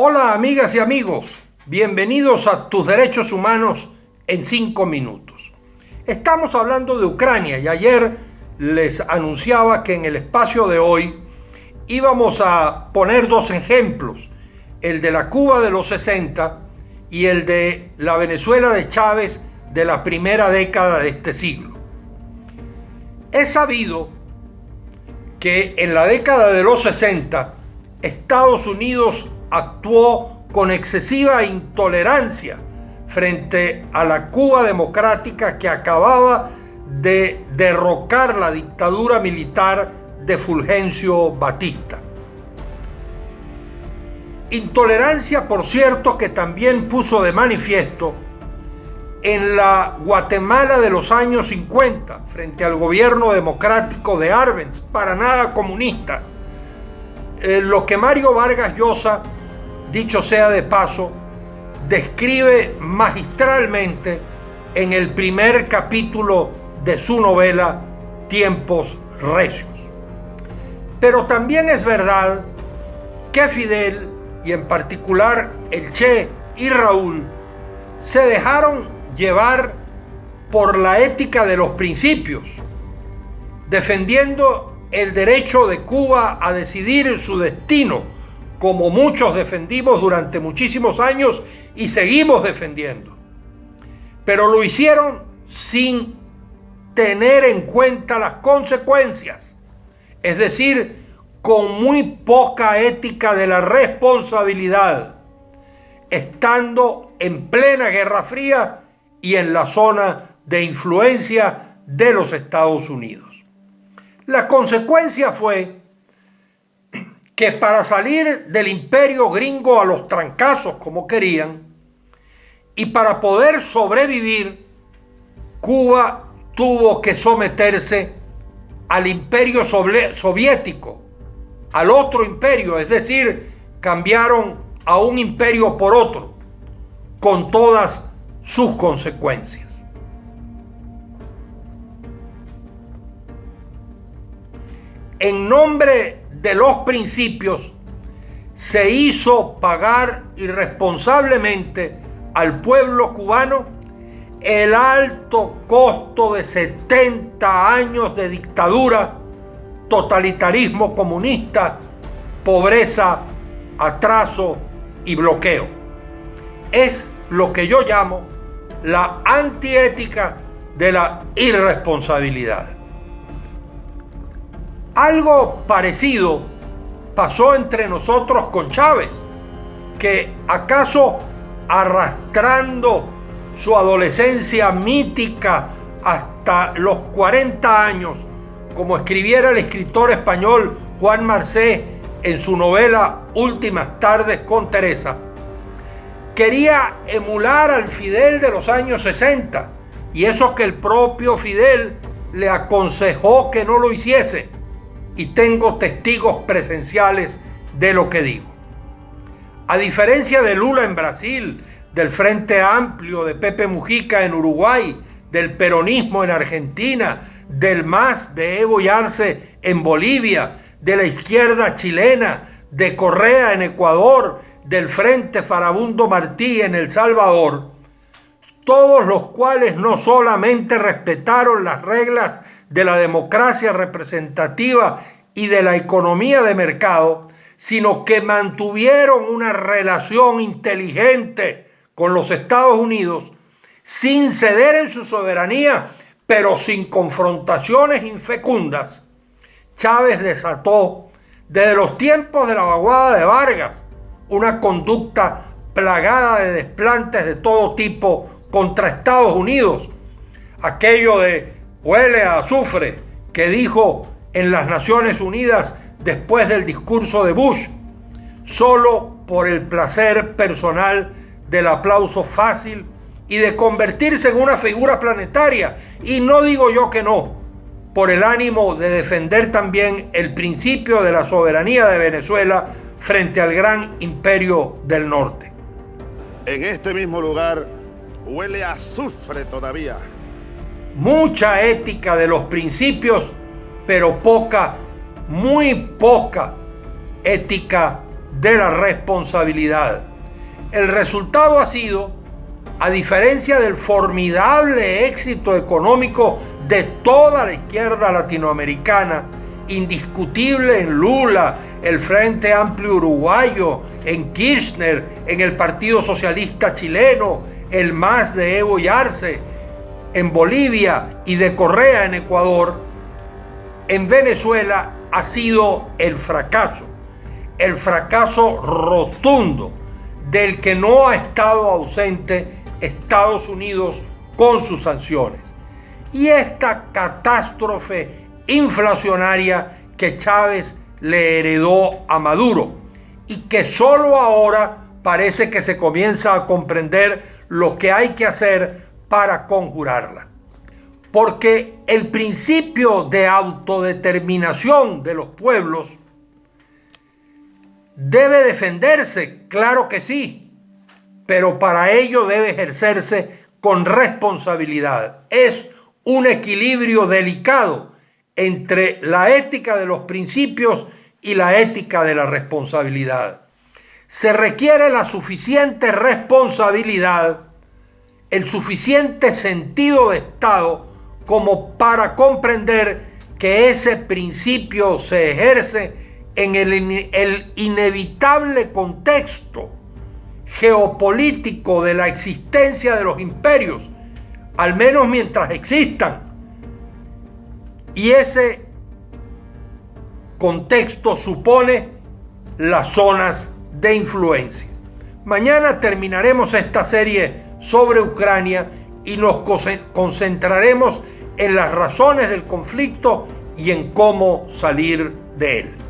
Hola amigas y amigos, bienvenidos a Tus Derechos Humanos en 5 minutos. Estamos hablando de Ucrania y ayer les anunciaba que en el espacio de hoy íbamos a poner 2 ejemplos, el de la Cuba de los 60 y el de la Venezuela de Chávez de la primera década de este siglo. Es sabido que en la década de los 60 Estados Unidos actuó con excesiva intolerancia frente a la Cuba democrática que acababa de derrocar la dictadura militar de Fulgencio Batista. Intolerancia, por cierto, que también puso de manifiesto en la Guatemala de los años 50, frente al gobierno democrático de Arbenz, para nada comunista, lo que Mario Vargas Llosa, dicho sea de paso, describe magistralmente en el primer capítulo de su novela Tiempos Recios. Pero también es verdad que Fidel, y en particular el Che y Raúl, se dejaron llevar por la ética de los principios, defendiendo el derecho de Cuba a decidir su destino, como muchos defendimos durante muchísimos años y seguimos defendiendo. Pero lo hicieron sin tener en cuenta las consecuencias, es decir, con muy poca ética de la responsabilidad, estando en plena Guerra Fría y en la zona de influencia de los Estados Unidos. La consecuencia fue que para salir del imperio gringo a los trancazos como querían y para poder sobrevivir, Cuba tuvo que someterse al imperio soviético, al otro imperio, es decir, cambiaron a un imperio por otro, con todas sus consecuencias. En nombre de los principios, se hizo pagar irresponsablemente al pueblo cubano el alto costo de 70 años de dictadura, totalitarismo comunista, pobreza, atraso y bloqueo. Es lo que yo llamo la antiética de la irresponsabilidad. Algo parecido pasó entre nosotros con Chávez, que acaso arrastrando su adolescencia mítica hasta los 40 años, como escribiera el escritor español Juan Marcé en su novela Últimas tardes con Teresa, quería emular al Fidel de los años 60, y eso que el propio Fidel le aconsejó que no lo hiciese. Y tengo testigos presenciales de lo que digo. A diferencia de Lula en Brasil, del Frente Amplio, de Pepe Mujica en Uruguay, del peronismo en Argentina, del MAS de Evo y Arce en Bolivia, de la izquierda chilena, de Correa en Ecuador, del Frente Farabundo Martí en El Salvador, todos los cuales no solamente respetaron las reglas de la democracia representativa y de la economía de mercado, sino que mantuvieron una relación inteligente con los Estados Unidos, sin ceder en su soberanía, pero sin confrontaciones infecundas. Chávez desató, desde los tiempos de la vaguada de Vargas, una conducta plagada de desplantes de todo tipo contra Estados Unidos. Aquello de huele a azufre que dijo en las Naciones Unidas después del discurso de Bush, solo por el placer personal del aplauso fácil y de convertirse en una figura planetaria. Y no digo yo que no, por el ánimo de defender también el principio de la soberanía de Venezuela frente al gran imperio del norte. En este mismo lugar huele a azufre todavía. Mucha ética de los principios, pero poca, muy poca ética de la responsabilidad. El resultado ha sido, a diferencia del formidable éxito económico de toda la izquierda latinoamericana, indiscutible en Lula, el Frente Amplio Uruguayo, en Kirchner, en el Partido Socialista Chileno, el MAS de Evo y Arce, en Bolivia y de Correa en Ecuador, en Venezuela ha sido el fracaso rotundo del que no ha estado ausente Estados Unidos con sus sanciones. Y esta catástrofe inflacionaria que Chávez le heredó a Maduro y que solo ahora parece que se comienza a comprender lo que hay que hacer para conjurarla. Porque el principio de autodeterminación de los pueblos debe defenderse, claro que sí, pero para ello debe ejercerse con responsabilidad. Es un equilibrio delicado entre la ética de los principios y la ética de la responsabilidad. Se requiere la suficiente responsabilidad, el suficiente sentido de Estado como para comprender que ese principio se ejerce en el inevitable contexto geopolítico de la existencia de los imperios, al menos mientras existan. Y ese contexto supone las zonas de influencia. Mañana terminaremos esta serie sobre Ucrania y nos concentraremos en las razones del conflicto y en cómo salir de él.